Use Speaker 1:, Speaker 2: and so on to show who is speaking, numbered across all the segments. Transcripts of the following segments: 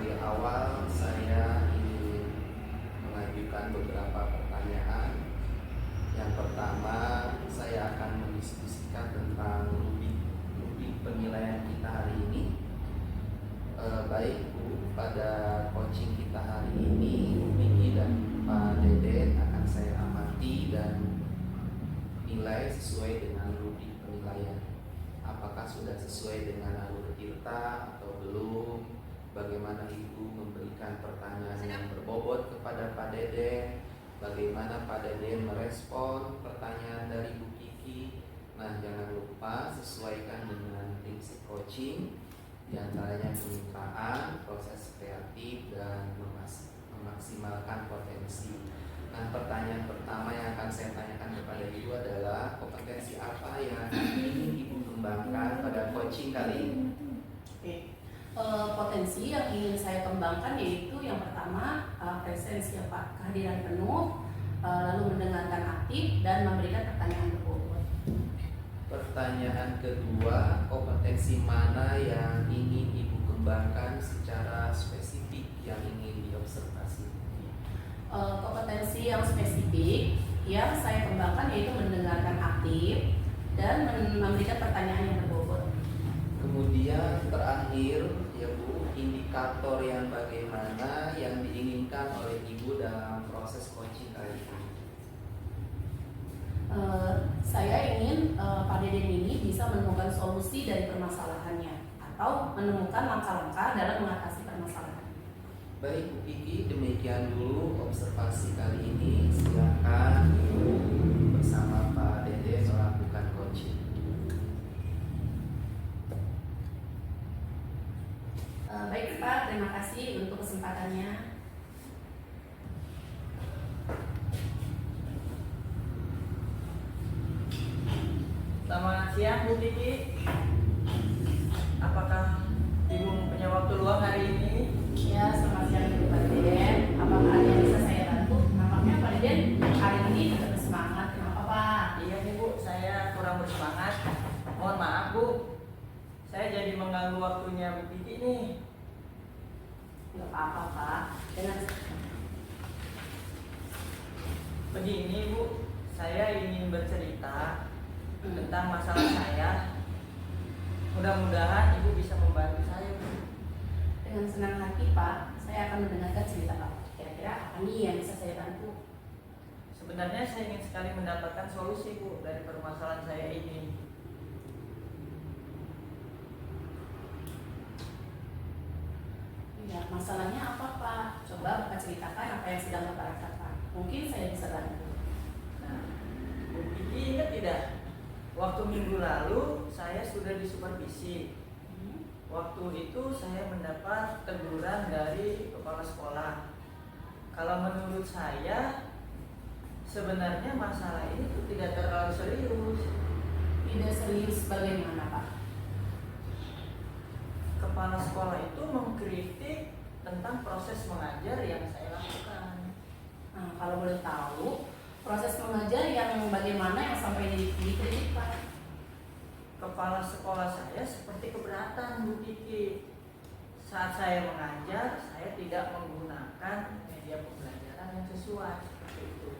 Speaker 1: sebagai awal saya ingin mengajukan beberapa pertanyaan. Yang pertama, saya akan mendiskusikan tentang rubrik penilaian kita hari ini. Baik Bu, pada coaching kita hari ini, Miki dan Pak Deden akan saya amati dan nilai sesuai dengan rubrik penilaian. Apakah sudah sesuai dengan alur Tirta atau belum? Bagaimana Ibu memberikan pertanyaan yang berbobot kepada Pak Deden? Bagaimana Pak Deden merespon pertanyaan dari Bu Kiki? Nah, jangan lupa sesuaikan dengan prinsip coaching, diantaranya kemitraan, proses kreatif, dan memaksimalkan potensi. Nah, pertanyaan pertama yang akan saya tanyakan kepada Ibu adalah kompetensi apa yang ingin Ibu kembangkan pada coaching kali ini?
Speaker 2: Potensi yang ingin saya kembangkan yaitu yang pertama presensi ya Pak, kehadiran penuh, lalu mendengarkan aktif dan memberikan pertanyaan berbobot.
Speaker 1: Pertanyaan kedua, kompetensi mana yang ingin Ibu kembangkan secara spesifik yang ingin diobservasi?
Speaker 2: Kompetensi yang spesifik yang saya kembangkan yaitu mendengarkan aktif dan memberikan pertanyaan yang berbobot.
Speaker 1: Kemudian terakhir ya Bu, indikator yang bagaimana yang diinginkan oleh Ibu dalam proses coaching kali ini?
Speaker 2: Saya ingin Pak Deden ini bisa menemukan solusi dari permasalahannya atau menemukan langkah-langkah dalam mengatasi permasalahan.
Speaker 1: Baik Bu Kiki, demikian dulu observasi kali ini. Silakan Ibu bersama Pak Deden melakukan coaching.
Speaker 2: Baik Pak, terima kasih untuk kesempatannya.
Speaker 3: Selamat siang Bu Kiki. Apakah Ibu punya waktu luang hari ini?
Speaker 2: Ya, selamat siang Ibu Pak Deden. Apakah ada yang bisa saya bantu? Nampaknya Pak Deden hari ini tetap bersemangat. Kenapa Pak?
Speaker 3: Iya nih Bu, saya kurang bersemangat. Mohon maaf Bu, saya jadi mengganggu waktunya Bu Kiki nih.
Speaker 2: Nggak apa-apa Pak.
Speaker 3: Begini Bu, saya ingin bercerita tentang masalah saya. Mudah-mudahan Ibu bisa membantu saya Bu.
Speaker 2: Dengan senang hati Pak, saya akan mendengarkan cerita Pak. Kira-kira apa nih yang bisa saya bantu?
Speaker 3: Sebenarnya saya ingin sekali mendapatkan solusi Bu dari permasalahan saya ini.
Speaker 2: Ya, masalahnya apa Pak? Coba Bapak ceritakan apa yang sedang Bapak rasakan. Mungkin saya bisa bantu.
Speaker 3: Nah, Bu Kiki ingat tidak? Waktu minggu lalu saya sudah disupervisi. Waktu itu saya mendapat teguran dari kepala sekolah. Kalau menurut saya sebenarnya masalah ini tuh tidak terlalu serius.
Speaker 2: Tidak serius bagaimana Pak?
Speaker 3: Kepala sekolah itu mengkritik tentang proses mengajar yang saya lakukan.
Speaker 2: Nah, kalau boleh tahu, proses mengajar yang bagaimana yang sampai dikritik Pak?
Speaker 3: Kepala sekolah saya seperti keberatan Bu Kiki. Saat saya mengajar, saya tidak menggunakan media pembelajaran yang sesuai seperti itu.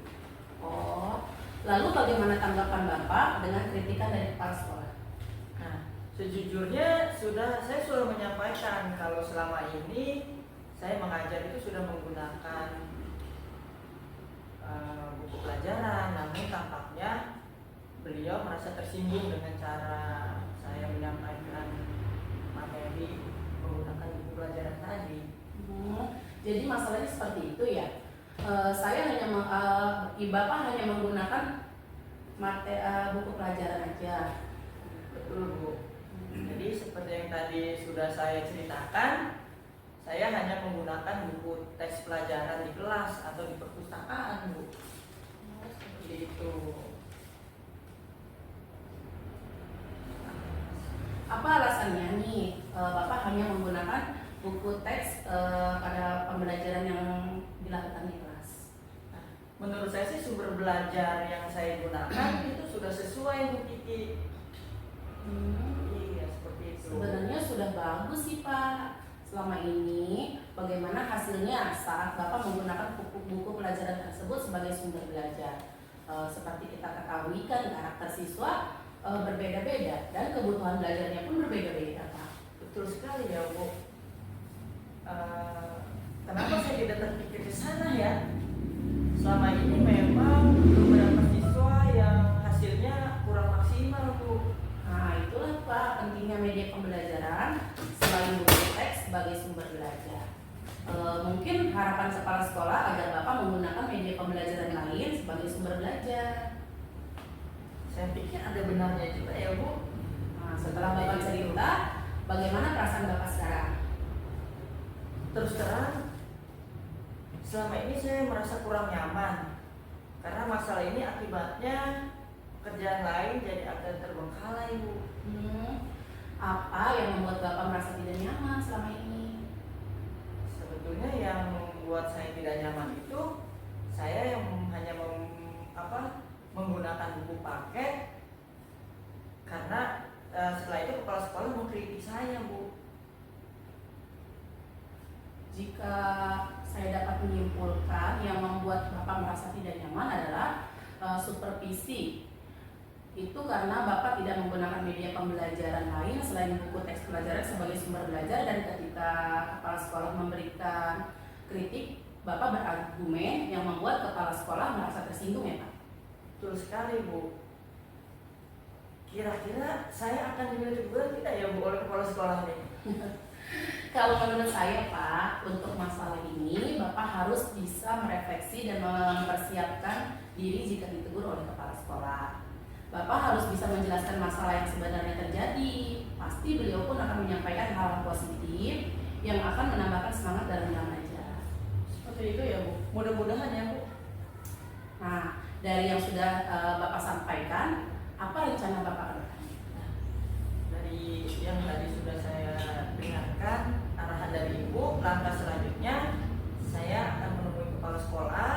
Speaker 2: Oh, lalu bagaimana tanggapan Bapak dengan kritikan dari kepala sekolah?
Speaker 3: Nah, sejujurnya saya sudah menyampaikan kalau selama ini saya mengajar itu sudah menggunakan buku pelajaran, namun tampaknya beliau merasa tersinggung dengan cara saya menyampaikan materi menggunakan buku pelajaran tadi.
Speaker 2: Jadi masalahnya seperti itu ya. Bapak hanya menggunakan buku pelajaran aja.
Speaker 3: Betul Bu. Jadi seperti yang tadi sudah saya ceritakan, saya hanya menggunakan buku teks pelajaran di kelas atau di perpustakaan Bu. Seperti itu.
Speaker 2: Apa alasannya nih Bapak hanya menggunakan buku teks pada pembelajaran yang dilakukan di kelas?
Speaker 3: Menurut saya sih sumber belajar yang saya gunakan itu sudah sesuai Bu Kiki. Iya seperti itu.
Speaker 2: Sebenarnya sudah bagus sih Pak. selama ini bagaimana hasilnya saat Bapak menggunakan buku pelajaran tersebut sebagai sumber belajar. Seperti kita ketahui kan karakter siswa berbeda-beda dan kebutuhan belajarnya pun berbeda-beda, Pak.
Speaker 3: Betul sekali ya Bu. Kenapa saya tidak terpikir ke sana ya? Selama ini memang beberapa siswa yang hasilnya kurang maksimal Bu.
Speaker 2: Nah, itulah Pak pentingnya media pembelajaran selain buku teks sebagai sumber belajar. Mungkin harapan kepala sekolah agar Bapak menggunakan media pembelajaran lain sebagai sumber belajar.
Speaker 3: Saya pikir ada benarnya juga ya Bu.
Speaker 2: Nah, setelah Bapak cerita, bagaimana perasaan Bapak sekarang?
Speaker 3: Terus terang, selama ini saya merasa kurang nyaman karena masalah ini akibatnya pekerjaan lain jadi akan terbengkalai Bu.
Speaker 2: Apa yang membuat Bapak merasa tidak nyaman selama ini?
Speaker 3: Sebetulnya yang membuat saya tidak nyaman itu saya yang hanya menggunakan buku paket karena setelah itu kepala sekolah mengkritik saya Bu.
Speaker 2: Jika saya dapat menyimpulkan yang membuat Bapak merasa tidak nyaman adalah supervisi. Itu karena Bapak tidak menggunakan media pembelajaran lain selain buku teks pelajaran sebagai sumber belajar, dan ketika kepala sekolah memberikan kritik, Bapak berargumen yang membuat kepala sekolah merasa tersinggung ya Pak?
Speaker 3: Betul sekali Bu. Kira-kira saya akan ditegur tidak ya Bu oleh kepala sekolah ini?
Speaker 2: Kalau menurut saya Pak, untuk masalah ini Bapak harus bisa merefleksi dan mempersiapkan diri jika ditegur oleh kepala sekolah. Bapak harus bisa menjelaskan masalah yang sebenarnya terjadi. Pasti beliau pun akan menyampaikan hal positif yang akan menambahkan semangat dalam belajar.
Speaker 3: Seperti itu ya Bu. Mudah-mudahan ya Bu.
Speaker 2: Nah, dari yang sudah Bapak sampaikan, apa rencana Bapak ke depan?
Speaker 3: Dari yang tadi sudah saya dengarkan arahan dari Ibu, langkah selanjutnya saya akan menemui kepala sekolah,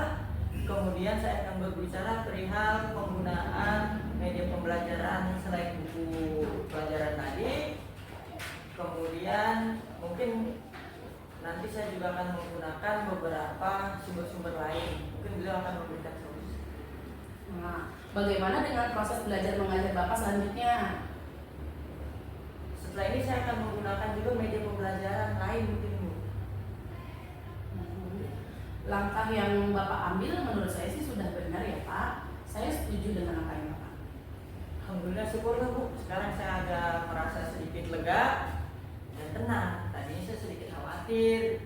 Speaker 3: kemudian saya akan berbicara perihal penggunaan media pembelajaran selain buku pelajaran tadi. Kemudian mungkin nanti saya juga akan menggunakan beberapa sumber-sumber lain. Mungkin beliau akan memberikan solusi.
Speaker 2: Nah, bagaimana dengan proses belajar mengajar Bapak selanjutnya?
Speaker 3: Setelah ini saya akan menggunakan juga media pembelajaran lain mungkin Bu.
Speaker 2: Langkah yang Bapak ambil menurut saya sih sudah benar ya Pak. Saya setuju dengan langkah yang Bapak.
Speaker 3: Alhamdulillah, syukurlah Bu. Sekarang saya agak merasa sedikit lega dan tenang. Tadinya saya sedikit khawatir.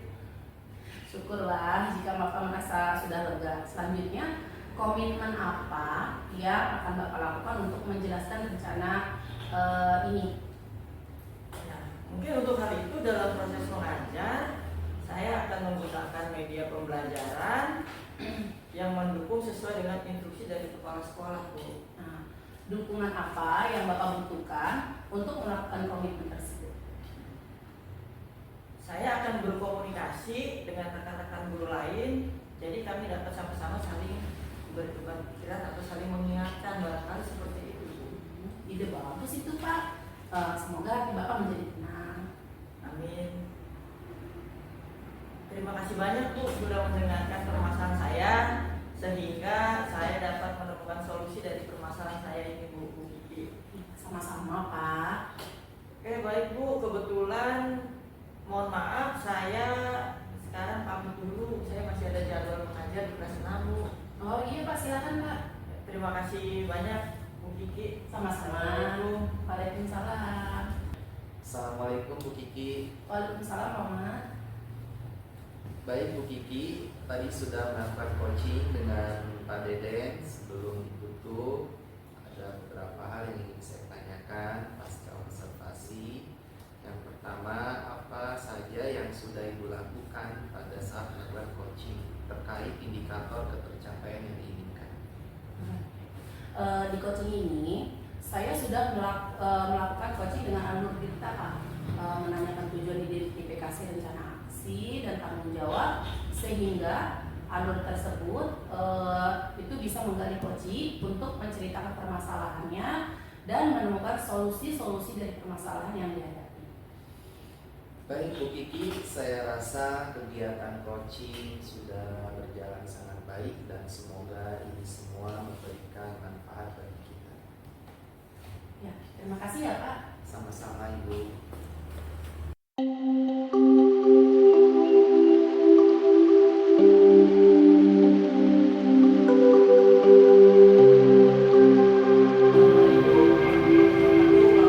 Speaker 2: Syukurlah jika Bapak merasa sudah lega. Selanjutnya, komitmen apa yang akan Bapak lakukan untuk menjelaskan rencana ini?
Speaker 3: Nah, mungkin untuk hal itu dalam proses mengajar saya akan menggunakan media pembelajaran yang mendukung sesuai dengan instruksi dari kepala sekolah Bu.
Speaker 2: Nah, dukungan apa yang Bapak butuhkan untuk melakukan komitmen tersebut?
Speaker 3: Saya akan berkomunikasi dengan rekan-rekan guru lain, jadi kami dapat sama-sama saling bertukar pikiran atau saling mengingatkan, barangkali seperti itu Bu.
Speaker 2: Ide bagus itu Pak. Semoga hati Bapak menjadi tenang.
Speaker 3: Amin. Terima kasih banyak Bu sudah mendengarkan permasalahan saya sehingga saya dapat menemukan solusi dari permasalahan saya ini Bu Kiki.
Speaker 2: Sama-sama Pak.
Speaker 3: Oke baik Bu, kebetulan mohon maaf saya sekarang pamit dulu. Saya masih ada jadwal mengajar di kelas 6 Bu.
Speaker 2: Oh iya Pak, silakan Pak.
Speaker 3: Terima kasih banyak Bu Kiki.
Speaker 2: Sama-sama. Waalaikumsalam.
Speaker 1: Assalamualaikum Bu Kiki.
Speaker 2: Waalaikumsalam Pak Mat.
Speaker 1: Baik Bu Kiki, tadi sudah melakukan coaching dengan Pak Deden. Sebelum ditutup, ada beberapa hal yang ingin saya tanyakan pasca observasi. Yang pertama, apa saja yang sudah Ibu lakukan pada saat melakukan coaching terkait indikator ketercapaian yang diinginkan?
Speaker 2: Di coaching ini, saya sudah melakukan coaching dengan Alur Tirta Pak. Menanyakan tujuan identifikasi rencana aksi dan tanggung jawab sehingga alur tersebut itu bisa menggali coaching untuk menceritakan permasalahannya dan menemukan solusi-solusi dari permasalahan yang dihadapi.
Speaker 1: Baik Bu Kiki, saya rasa kegiatan coaching sudah berjalan sangat baik dan semoga ini semua memberikan manfaat bagi kita.
Speaker 2: Ya, terima kasih ya Pak.
Speaker 1: Sama-sama Ibu.
Speaker 3: Assalamualaikum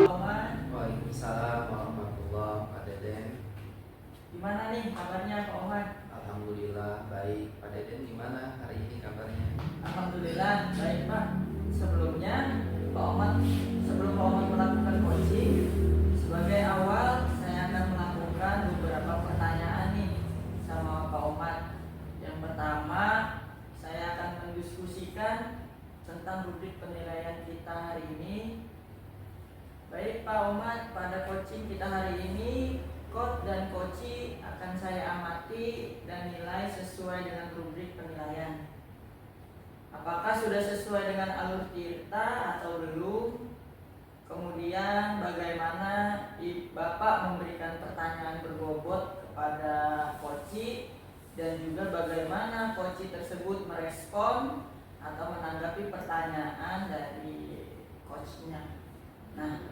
Speaker 3: Pak Oman.
Speaker 1: Waalaikumsalam warahmatullahi Pak Deden.
Speaker 3: Gimana nih kabarnya Pak Oman?
Speaker 1: Alhamdulillah baik. Pak Deden gimana hari ini kabarnya?
Speaker 3: Alhamdulillah baik Pak. Sebelumnya Pak Oman, sebelum Pak Oman melakukan coaching, sebagai awal saya akan melakukan beberapa pertanyaan nih sama Pak Oman. Yang pertama, saya akan mendiskusikan tentang rubrik penilaian kita hari ini. Baik Pak Oman, pada coaching kita hari ini, coach dan coachee akan saya amati dan nilai sesuai dengan rubrik penilaian. Apakah sudah sesuai dengan alur tirta atau belum? Kemudian bagaimana Bapak memberikan pertanyaan berbobot kepada coachee, dan juga bagaimana coachee tersebut merespon atau menanggapi pertanyaan dari coachnya. Nah,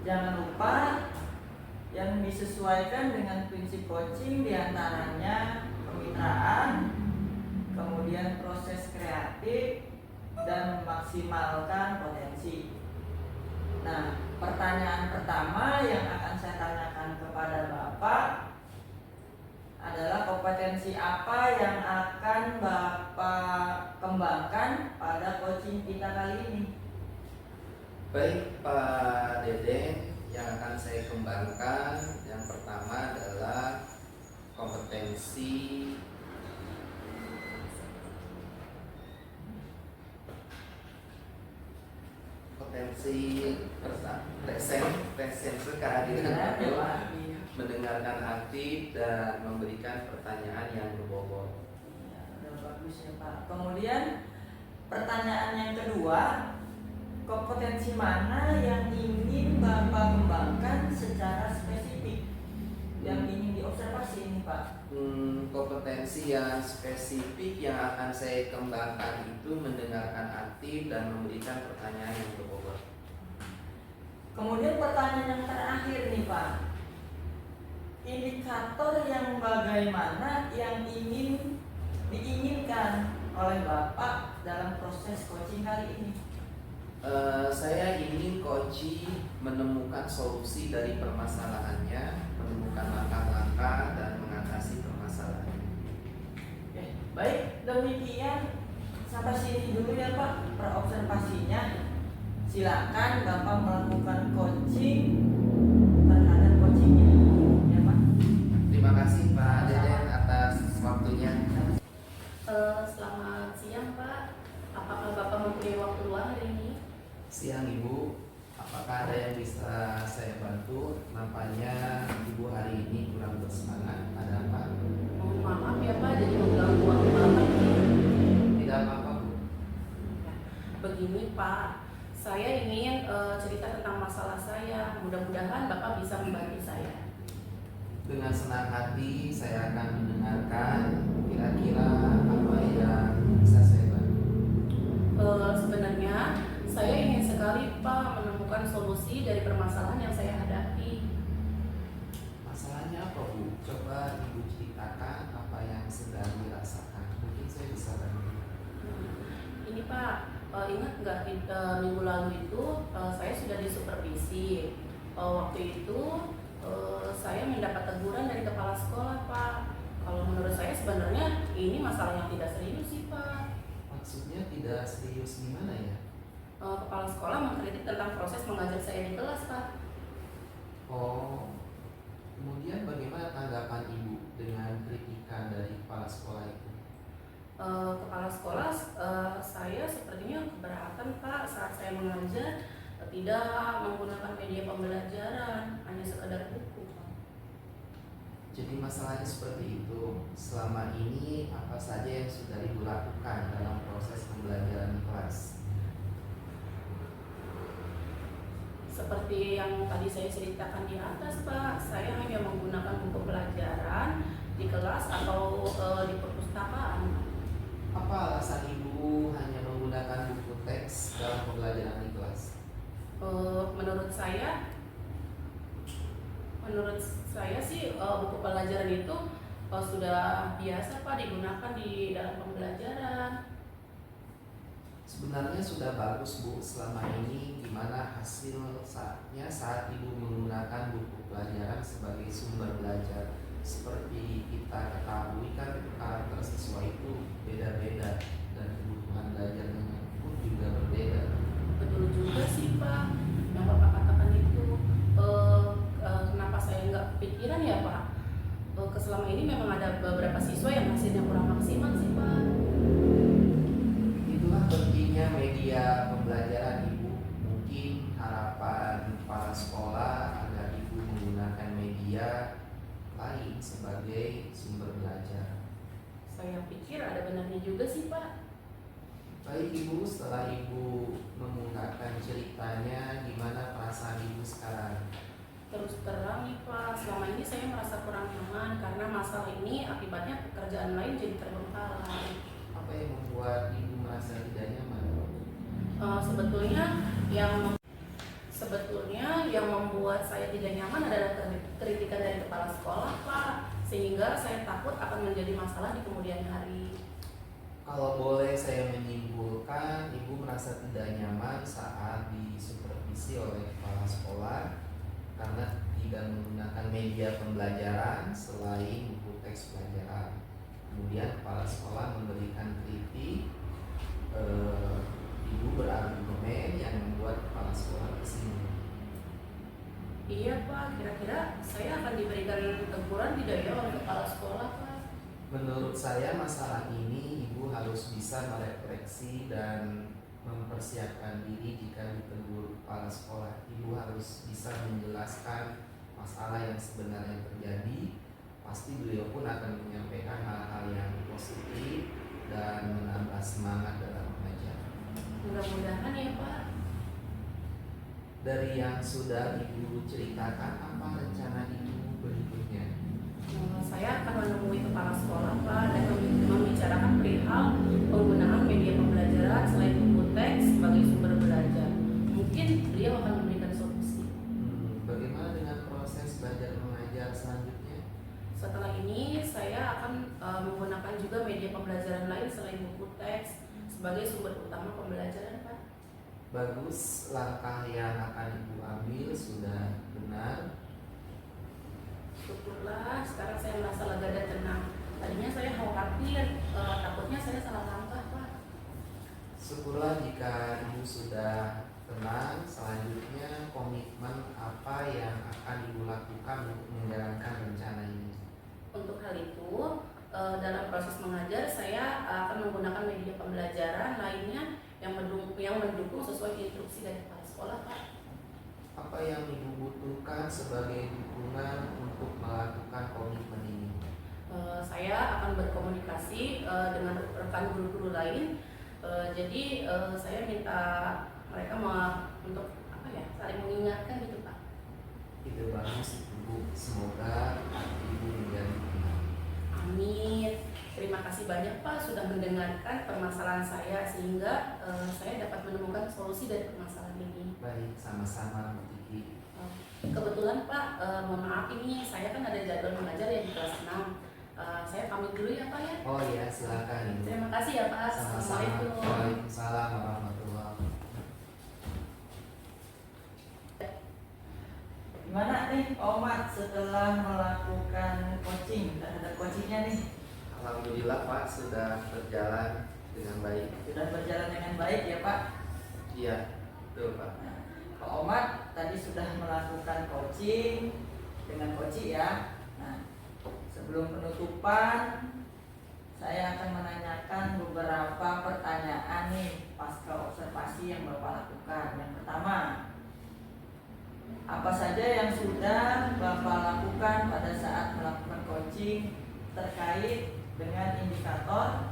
Speaker 3: jangan lupa yang disesuaikan dengan prinsip coaching diantaranya kemitraan, kemudian proses kreatif, dan memaksimalkan potensi. Nah, pertanyaan pertama yang akan saya tanyakan kepada Bapak adalah kompetensi apa yang akan Bapak kembangkan pada coaching kita kali ini?
Speaker 1: Baik Pak Deden, yang akan saya kembangkan yang pertama adalah kompetensi presence kehadiran atau mendengarkan aktif dan memberikan pertanyaan yang berbobot.
Speaker 3: Ya, udah bagus ya Pak. Kemudian pertanyaan yang kedua, kompetensi mana yang ingin Bapak kembangkan secara spesifik, yang ingin diobservasi ini Pak?
Speaker 1: Kompetensi yang spesifik yang akan saya kembangkan itu mendengarkan aktif dan memberikan pertanyaan yang berbobot.
Speaker 3: Kemudian pertanyaan yang terakhir nih Pak, indikator yang bagaimana yang diinginkan oleh Bapak dalam proses coaching kali ini?
Speaker 1: Saya ingin coaching menemukan solusi dari permasalahannya, menemukan langkah-langkah dan mengatasi permasalahan.
Speaker 3: Oke, baik, demikian sampai sini dulu ya Pak observasinya. Silakan Bapak melakukan coaching terhadap coaching ini ya Pak.
Speaker 1: Terima kasih Pak Deden atas waktunya.
Speaker 2: Selamat siang Pak. Apakah Bapak mempunyai waktu luang hari ini?
Speaker 1: Siang Ibu, apakah ada yang bisa saya bantu? Nampaknya Ibu hari ini kurang bersemangat. Ada apa?
Speaker 2: Mohon maaf ya Pak, jadi mengganggu waktu Bapak.
Speaker 1: Tidak apa-apa Bu.
Speaker 2: Ya, begini Pak, saya ingin cerita tentang masalah saya. Mudah-mudahan Bapak bisa membantu saya.
Speaker 1: Dengan senang hati saya akan mendengarkan kira-kira apa yang bisa saya bantu.
Speaker 2: Sebenarnya saya ingin sekali Pak menemukan solusi dari permasalahan yang saya hadapi.
Speaker 1: Masalahnya apa Bu? Coba Ibu ceritakan apa yang sedang dirasakan. Mungkin saya bisa bantu.
Speaker 2: Ini Pak, ingat nggak minggu lalu itu saya sudah disupervisi. Waktu itu saya mendapat teguran dari kepala sekolah Pak. Kalau menurut saya sebenarnya ini masalah yang tidak serius sih Pak.
Speaker 1: Maksudnya tidak serius gimana ya?
Speaker 2: Kepala sekolah mengkritik tentang proses mengajar saya di kelas Pak.
Speaker 1: Oh, kemudian bagaimana tanggapan Ibu dengan kritikan dari kepala sekolah itu?
Speaker 2: Kepala sekolah saya sepertinya keberatan Pak saat saya mengajar tidak menggunakan media pembelajaran, hanya sekedar buku Pak.
Speaker 1: Jadi masalahnya seperti itu. Selama ini apa saja yang sudah Ibu lakukan dalam proses pembelajaran di kelas?
Speaker 2: Seperti yang tadi saya ceritakan di atas, Pak, saya hanya menggunakan buku pelajaran di kelas atau di perpustakaan.
Speaker 1: Apa alasan Ibu hanya menggunakan buku teks dalam pembelajaran di kelas?
Speaker 2: Menurut saya sih buku pelajaran itu sudah biasa, Pak, digunakan di dalam pembelajaran.
Speaker 1: Sebenarnya sudah bagus, Bu. Selama ini gimana hasilnya saat Ibu menggunakan buku pelajaran sebagai sumber belajar? Seperti kita ketahui kan karakter siswa itu beda-beda dan kebutuhan belajarnya pun juga berbeda.
Speaker 2: Betul juga sih, Pak, yang Bapak katakan itu. Kenapa saya nggak kepikiran ya, Pak? Selama ini memang ada beberapa siswa yang hasilnya kurang maksimal sih, Pak.
Speaker 1: Itulah pentingnya media pembelajaran, Ibu. Mungkin harapan para sekolah agar Ibu menggunakan media lain sebagai sumber belajar.
Speaker 2: Saya pikir ada benarnya juga sih, Pak.
Speaker 1: Baik Ibu, setelah Ibu mengungkapkan ceritanya, gimana perasaan Ibu sekarang?
Speaker 2: Terus terang nih, Pak, selama ini saya merasa kurang nyaman karena masalah ini akibatnya pekerjaan lain jadi terbengkalai.
Speaker 1: Apa yang membuat Ibu merasa tidak nyaman?
Speaker 2: Sebetulnya yang membuat saya tidak nyaman adalah kritikan dari kepala sekolah, Pak, sehingga saya takut akan menjadi masalah di kemudian hari.
Speaker 1: Kalau boleh saya menyimpulkan, Ibu merasa tidak nyaman saat disupervisi oleh kepala sekolah karena tidak menggunakan media pembelajaran selain buku teks pelajaran. Kemudian kepala sekolah memberikan kritik, Ibu berargumen yang membuat kepala sekolah tersinggung.
Speaker 2: Iya, Pak, kira-kira saya akan diberikan teguran tidak ya oleh kepala sekolah, Pak?
Speaker 1: Menurut saya masalah ini Ibu harus bisa merefleksi dan mempersiapkan diri jika ditegur kepala sekolah. Ibu harus bisa menjelaskan masalah yang sebenarnya terjadi. Pasti beliau pun akan menyampaikan hal-hal yang positif dan menambah semangat dalam mengajar.
Speaker 2: Mudah-mudahan ya, Pak.
Speaker 1: Dari yang sudah Ibu ceritakan, apa rencana Ibu berikutnya?
Speaker 2: Saya akan menemui kepala sekolah, Pak, dan membicarakan perihal penggunaan media pembelajaran selain buku teks sebagai sumber belajar. Mungkin beliau akan memberikan solusi.
Speaker 1: Bagaimana dengan proses belajar mengajar selanjutnya?
Speaker 2: Setelah ini saya akan menggunakan juga media pembelajaran lain selain buku teks sebagai sumber utama pembelajaran, Pak.
Speaker 1: Bagus, langkah yang akan Ibu ambil sudah benar.
Speaker 2: Syukurlah, sekarang saya merasa lega dan tenang. Tadinya saya khawatir, takutnya saya salah langkah, Pak.
Speaker 1: Syukurlah jika Ibu sudah tenang. Selanjutnya komitmen apa yang akan Ibu lakukan untuk menjalankan rencana ini?
Speaker 2: Untuk hal itu, dalam proses mengajar saya akan menggunakan media pembelajaran lainnya yang mendukung sesuai instruksi dari kepala sekolah, Pak.
Speaker 1: Apa yang Ibu butuhkan sebagai dukungan untuk melakukan komitmen ini?
Speaker 2: Saya akan berkomunikasi dengan rekan guru-guru lain. Jadi saya minta mereka untuk saling mengingatkan gitu, Pak.
Speaker 1: Itu bagus Ibu. Semoga Ibu menjadi tenang.
Speaker 2: Amin. Terima kasih banyak, Pak, sudah mendengarkan permasalahan saya sehingga saya dapat menemukan solusi dari permasalahan ini.
Speaker 1: Baik, sama-sama Bu Tiki.
Speaker 2: Kebetulan, Pak, mohon maaf ini saya kan ada jadwal mengajar ya di kelas 6. Saya pamit dulu ya, Pak ya.
Speaker 1: Oh iya, silakan Ibu.
Speaker 2: Terima kasih ya, Pak.
Speaker 1: Sama-sama.
Speaker 2: Assalamualaikum.
Speaker 1: Waalaikumsalam warahmatullahi wabarakatuh.
Speaker 3: Gimana nih Pak Omar setelah melakukan coaching terhadap coachingnya nih?
Speaker 1: Alhamdulillah Pak, sudah berjalan dengan baik.
Speaker 3: Sudah berjalan dengan baik ya Pak?
Speaker 1: Iya, betul Pak.
Speaker 3: Nah, Pak Omar tadi sudah melakukan coaching dengan coach ya. Nah, sebelum penutupan saya akan menanyakan beberapa pertanyaan nih pasca observasi yang Bapak lakukan. Yang pertama, apa saja yang sudah Bapak lakukan pada saat melakukan coaching terkait dengan indikator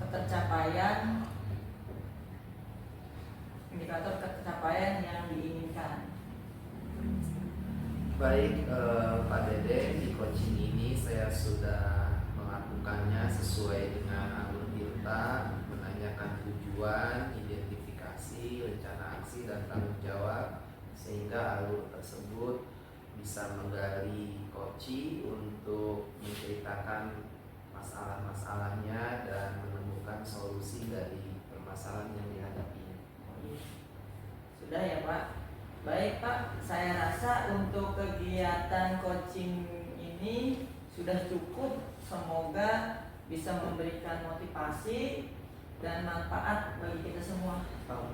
Speaker 3: ketercapaian indikator pencapaian yang diinginkan.
Speaker 1: Baik, Pak Dede, di coaching ini saya sudah melakukannya sesuai dengan alur Tirta, menanyakan tujuan, identifikasi, rencana aksi, dan tanggung jawab, sehingga alur tersebut bisa menggali coaching untuk menceritakan masalah-masalahnya dan menemukan solusi dari permasalahan yang dihadapinya.
Speaker 3: Sudah ya Pak. Baik Pak, saya rasa untuk kegiatan coaching ini sudah cukup. Semoga bisa memberikan motivasi dan manfaat bagi kita semua.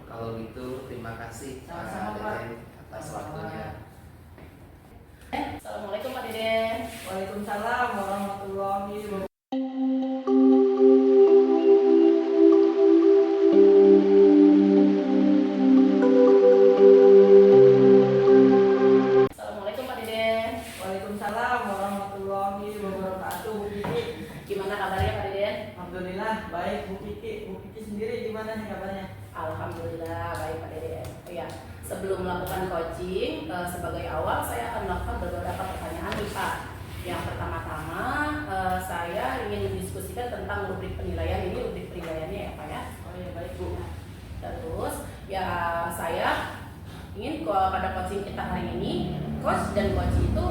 Speaker 1: Kalau gitu, terima kasih
Speaker 3: Sama-sama, Pak.
Speaker 1: Dede atas waktunya.
Speaker 2: Assalamualaikum Pak Dede.
Speaker 3: Waalaikumsalam warahmatullahi wabarakatuh.
Speaker 2: Assalamualaikum Pak Dede.
Speaker 3: Waalaikumsalam warahmatullahi wabarakatuh. Bu Kiki,
Speaker 2: Gimana kabarnya Pak Dede?
Speaker 3: alhamdulillah baik. Bu Kiki sendiri gimana nih kabarnya?
Speaker 2: Alhamdulillah baik Pak Dede. Ya, sebelum melakukan coaching, sebagai awal saya akan melakukan beberapa pertanyaan nih Pak. Yang pertama-tama saya ingin mendiskusikan tentang rubrik penilaian. Ini rubrik penilaiannya ya Pak ya.
Speaker 3: Oh iya baik Bu.
Speaker 2: Terus ya saya ingin pada coaching kita hari ini, coach dan coach itu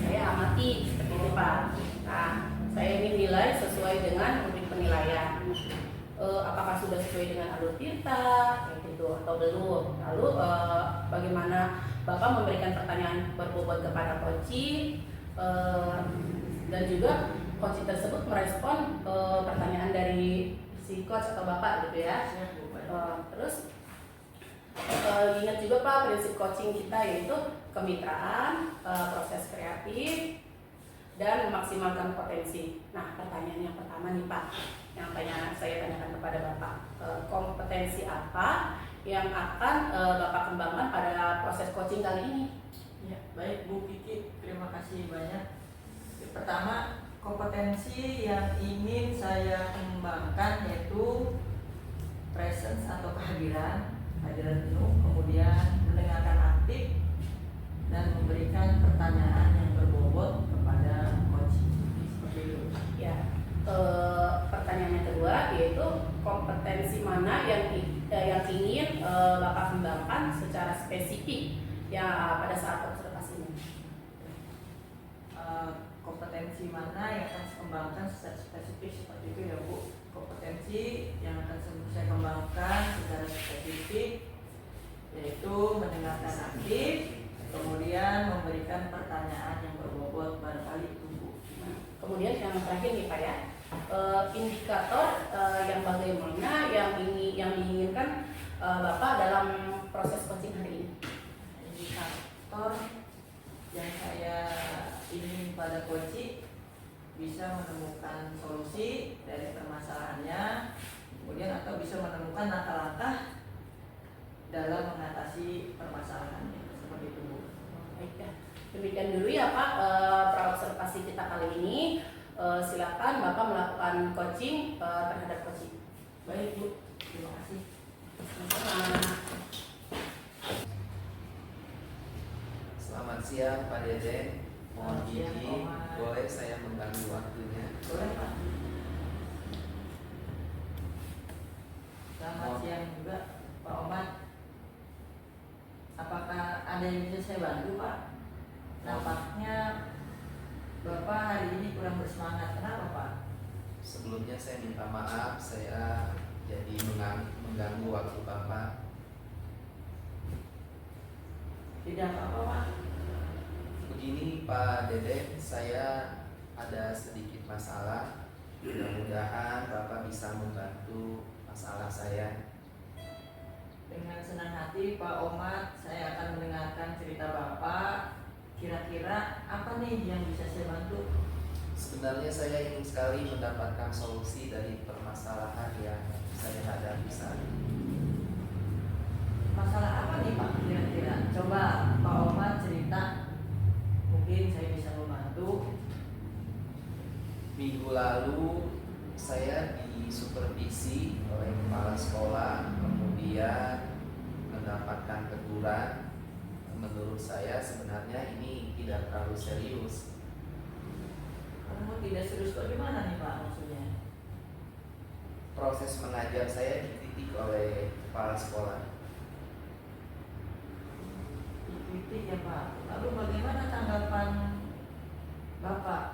Speaker 2: saya amati seperti itu Pak. Nah, saya ingin nilai sesuai dengan rubrik penilaian. Apakah sudah sesuai dengan alur Tirta, kayak gitu atau belum? Lalu bagaimana Bapak memberikan pertanyaan berbobot kepada coaching dan juga coaching tersebut merespon pertanyaan dari si coach atau Bapak gitu ya.
Speaker 3: Siap Bu. Baik.
Speaker 2: Terus ingat juga Pak, prinsip coaching kita yaitu kemitraan, proses kreatif, dan memaksimalkan potensi. Nah, pertanyaan yang pertama nih Pak, yang saya tanyakan kepada Bapak, kompetensi apa yang akan Bapak kembangkan pada proses coaching kali ini?
Speaker 3: Ya, baik Bu Kiki, terima kasih banyak. Pertama, kompetensi yang ingin saya kembangkan yaitu presence atau kehadiran penuh, kemudian mendengarkan aktif dan memberikan pertanyaan yang berbobot kepada coach. Seperti itu.
Speaker 2: Ya, pertanyaan yang kedua yaitu kompetensi mana yang ingin Bapak kembangkan secara spesifik ya pada saat observasi ini?
Speaker 3: Kompetensi mana yang akan saya kembangkan secara spesifik seperti itu ya Bu. Kompetensi yang akan saya kembangkan secara spesifik yaitu mendengarkan aktif, kemudian memberikan pertanyaan yang berbobot, barangkali itu Bu.
Speaker 2: Kemudian yang terakhir nih Pak ya, indikator yang bagaimana yang diinginkan Bapak dalam proses coaching hari ini?
Speaker 3: Indikator yang saya ingin pada coaching bisa menemukan solusi dari permasalahannya, kemudian atau bisa menemukan langkah-langkah dalam mengatasi permasalahannya, seperti itu Bu.
Speaker 2: Baik ya. Demikian dulu ya Pak praobservasi kita kali ini. Silakan Bapak melakukan coaching terhadap coaching.
Speaker 3: Baik Bu, terima kasih.
Speaker 2: Sama-sama.
Speaker 1: Selamat siang Pak Dede. Mohon
Speaker 3: Selamat siang,
Speaker 1: izin,
Speaker 3: Pak Omar.
Speaker 1: boleh saya mengganggu waktunya?
Speaker 3: Boleh Pak. Selamat
Speaker 1: Oh.
Speaker 3: siang juga Pak Omar. Apakah ada yang bisa saya bantu Pak? Nampaknya Bapak hari ini kurang bersemangat. Kenapa Pak?
Speaker 1: Sebelumnya saya minta maaf, saya jadi mengganggu waktu Bapak.
Speaker 3: Tidak apa-apa Pak.
Speaker 1: Begini Pak Dede, saya ada sedikit masalah. Mudah-mudahan Bapak bisa membantu masalah saya.
Speaker 3: Dengan senang hati Pak Omar, saya akan mendengarkan cerita Bapak. Kira-kira apa nih yang bisa saya bantu?
Speaker 1: Sebenarnya saya ingin sekali mendapatkan solusi dari permasalahan yang saya hadapi saat ini.
Speaker 3: Masalah apa nih Pak kira-kira? Coba Pak Omar cerita, mungkin saya bisa membantu.
Speaker 1: Minggu lalu saya disupervisi oleh kepala sekolah, kemudian mendapatkan teguran, menurut saya sebenarnya ini tidak terlalu serius.
Speaker 3: Kamu tidak serius bagaimana nih Pak maksudnya?
Speaker 1: Proses mengajar saya dikritik oleh kepala sekolah.
Speaker 3: Dikritik ya Pak. Lalu bagaimana tanggapan Bapak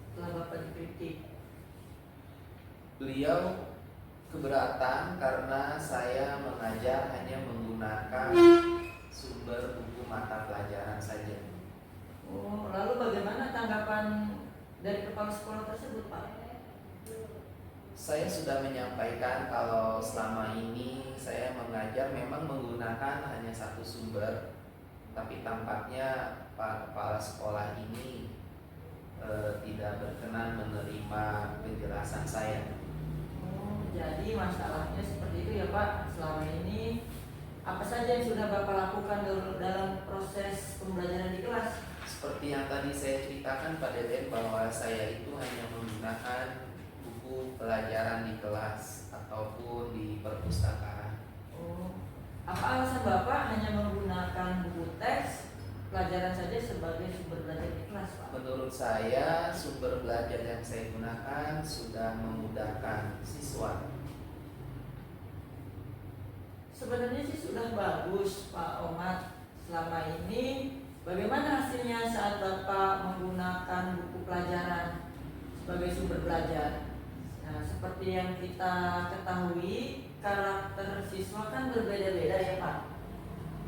Speaker 3: setelah Bapak dikritik?
Speaker 1: Beliau keberatan karena saya mengajar hanya menggunakan sumber buku mata pelajaran saja.
Speaker 3: Oh, lalu bagaimana tanggapan dari kepala sekolah tersebut Pak?
Speaker 1: Saya sudah menyampaikan kalau selama ini saya mengajar memang menggunakan hanya satu sumber, tapi tampaknya Pak Kepala Sekolah ini tidak berkenan menerima penjelasan saya.
Speaker 3: Oh, jadi masalahnya seperti itu ya Pak. Selama ini apa saja yang sudah Bapak lakukan dalam proses pembelajaran di kelas?
Speaker 1: Seperti yang tadi saya ceritakan Pak Deden, bahwa saya itu hanya menggunakan buku pelajaran di kelas ataupun di perpustakaan.
Speaker 3: Oh, apa alasan Bapak hanya menggunakan buku teks pelajaran saja sebagai sumber belajar di kelas Pak?
Speaker 1: Menurut saya sumber belajar yang saya gunakan sudah memudahkan siswa.
Speaker 3: Sebenarnya sih sudah bagus Pak Omat. Selama ini bagaimana hasilnya saat Bapak menggunakan buku pelajaran sebagai sumber belajar? Nah, seperti yang kita ketahui, karakter siswa kan berbeda-beda ya Pak.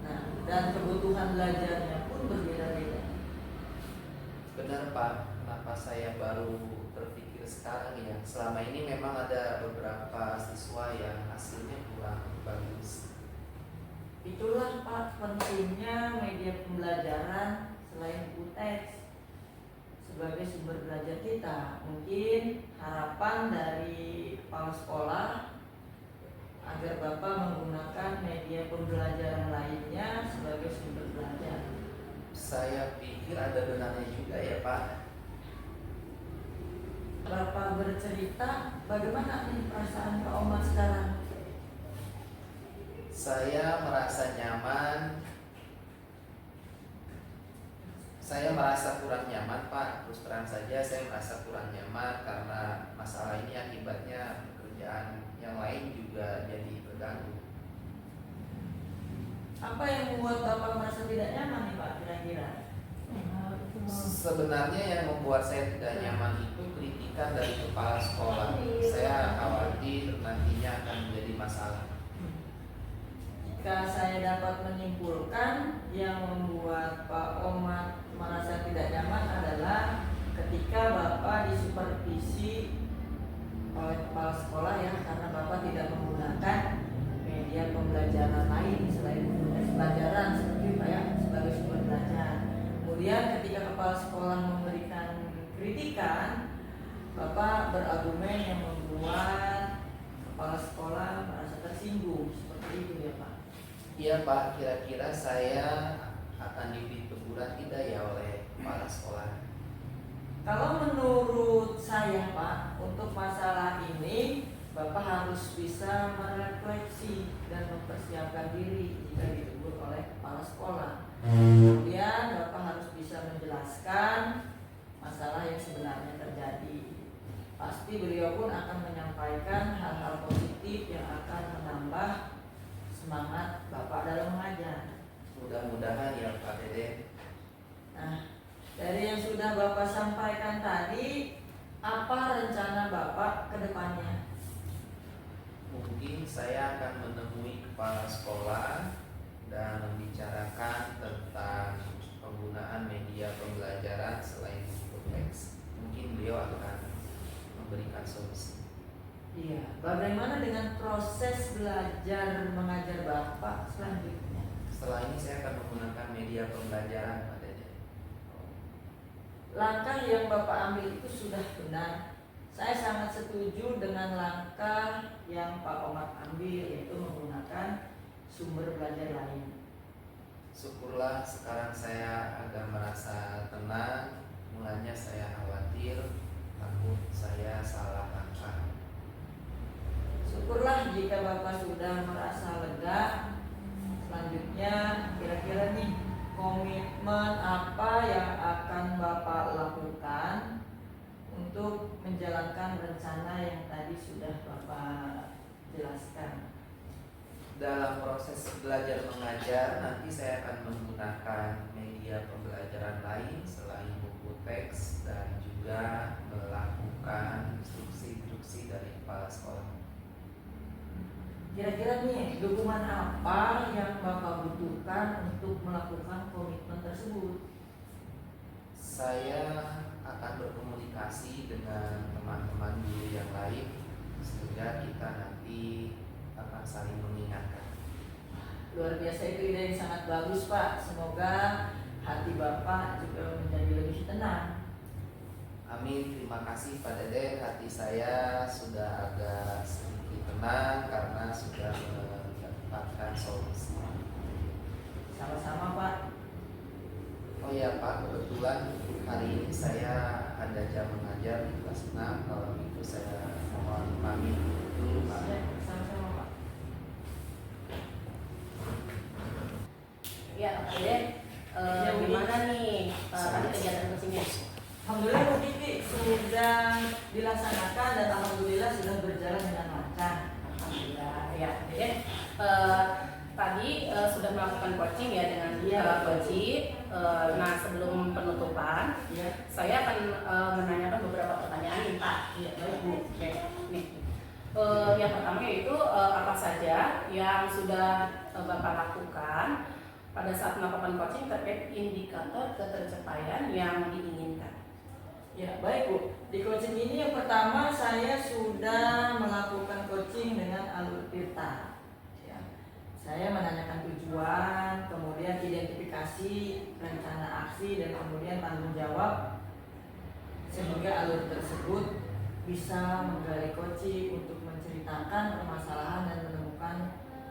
Speaker 3: Nah, dan kebutuhan belajarnya pun berbeda-beda.
Speaker 1: Benar Pak, kenapa saya baru berpikir sekarang ya? Selama ini memang ada beberapa siswa yang hasilnya kurang bagus.
Speaker 3: Itulah Pak pentingnya media pembelajaran selain buku teks sebagai sumber belajar kita. Mungkin harapan dari kepala sekolah agar Bapak menggunakan media pembelajaran lainnya sebagai sumber belajar.
Speaker 1: Saya pikir ada benarnya juga ya Pak.
Speaker 3: Bapak bercerita bagaimana nih perasaan Pak Omat sekarang?
Speaker 1: Saya merasa nyaman. Saya merasa kurang nyaman Pak. Terus terang saja saya merasa kurang nyaman karena masalah ini akibatnya pekerjaan yang lain juga jadi terganggu.
Speaker 3: Apa yang membuat Bapak merasa tidak nyaman nih Pak kira-kira?
Speaker 1: Sebenarnya yang membuat saya tidak nyaman itu kritikan dari kepala sekolah. Saya khawatir nantinya akan menjadi masalah.
Speaker 3: Jika saya dapat menyimpulkan, yang membuat Pak Omat merasa tidak nyaman adalah ketika Bapak disupervisi oleh kepala sekolah ya, karena Bapak tidak menggunakan media pembelajaran lain selain pelajaran seperti Pak ya, sebagai sumber belajar. Kemudian ketika kepala sekolah memberikan kritikan, Bapak berargumen yang membuat kepala sekolah merasa tersinggung. Seperti itu ya Pak.
Speaker 1: Iya Pak, kira-kira saya akan diberi teguran tidak ya oleh kepala sekolah?
Speaker 3: Kalau menurut saya Pak, untuk masalah ini Bapak harus bisa merefleksi dan mempersiapkan diri jika ditegur oleh kepala sekolah. Kemudian Bapak harus bisa menjelaskan masalah yang sebenarnya terjadi. Pasti beliau pun akan menyampaikan hal-hal positif yang akan menambah semangat Bapak dalam mengajar.
Speaker 1: Mudah-mudahan ya Pak Dede.
Speaker 3: Nah, dari yang sudah Bapak sampaikan tadi, apa rencana Bapak ke depannya?
Speaker 1: Mungkin saya akan menemui kepala sekolah dan membicarakan tentang penggunaan media pembelajaran selain buku teks. Mungkin beliau akan memberikan solusi.
Speaker 3: Iya, bagaimana dengan proses belajar mengajar Bapak selanjutnya?
Speaker 1: Setelah ini saya akan menggunakan media pembelajaran Pak Dede.
Speaker 3: Langkah yang Bapak ambil itu sudah benar. Saya sangat setuju dengan langkah yang Pak Omat ambil, yaitu menggunakan sumber belajar lain.
Speaker 1: Syukurlah sekarang saya agak merasa tenang. Mulanya saya khawatir, takut saya salah langkah.
Speaker 3: Syukurlah jika Bapak sudah merasa lega, untuk menjalankan rencana yang tadi sudah Bapak jelaskan.
Speaker 1: Dalam proses belajar mengajar nanti saya akan menggunakan media pembelajaran lain selain buku teks dan juga melakukan instruksi-instruksi dari kepala sekolah.
Speaker 3: Kira-kira nih dukungan apa yang Bapak butuhkan untuk melakukan komitmen tersebut?
Speaker 1: Saya akan berkomunikasi dengan teman-teman guru yang lain sehingga kita nanti akan saling mengingatkan.
Speaker 3: Luar biasa, itu ide yang sangat bagus Pak. Semoga hati Bapak juga menjadi lebih tenang.
Speaker 1: Amin, terima kasih Pak Deden. Hati saya sudah agak sedikit tenang karena sudah mendapatkan solusi.
Speaker 3: Sama-sama Pak.
Speaker 1: Oh ya Pak, kebetulan hari ini saya ada jam mengajar di kelas 6. Kalau itu saya mohon pamit dulu Pak.
Speaker 3: Sama-sama Pak.
Speaker 2: Ya, Pak Deden, gimana nih tadi kegiatan coachingnya?
Speaker 3: Alhamdulillah Bu Kiki sudah dilaksanakan dan alhamdulillah sudah berjalan dengan lancar.
Speaker 2: Alhamdulillah, ya. Jadi tadi sudah melakukan coaching ya dengan coaching. Nah, sebelum penutupan, saya akan menanyakan beberapa pertanyaan nih Pak.
Speaker 3: Iya, baik Bu.
Speaker 2: Oke, nih. Yang pertama yaitu apa saja yang sudah Bapak lakukan pada saat melakukan coaching terkait indikator ketercapaian yang diinginkan.
Speaker 3: Ya, baik Bu. Di coaching ini yang pertama saya sudah melakukan coaching dengan alur Tirta. Ya. Saya menanyakan tujuan, kemudian identifikasi rencana aksi dan kemudian tanggung jawab sehingga alur tersebut bisa menggali coaching untuk menceritakan permasalahan dan menemukan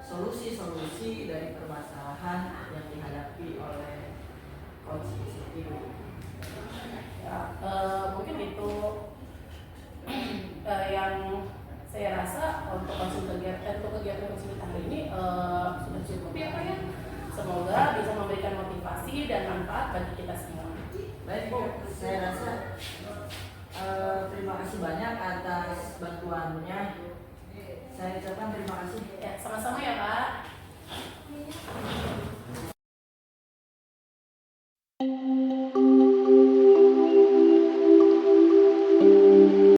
Speaker 3: solusi-solusi dari permasalahan yang dihadapi oleh coaching itu.
Speaker 2: Ya, mungkin itu yang saya rasa untuk kegiatan coaching kita hari ini sudah cukup ya Pak ya. Semoga bisa memberikan motivasi dan manfaat bagi kita semua.
Speaker 3: Baik Bu, saya rasa terima kasih banyak atas bantuannya. Saya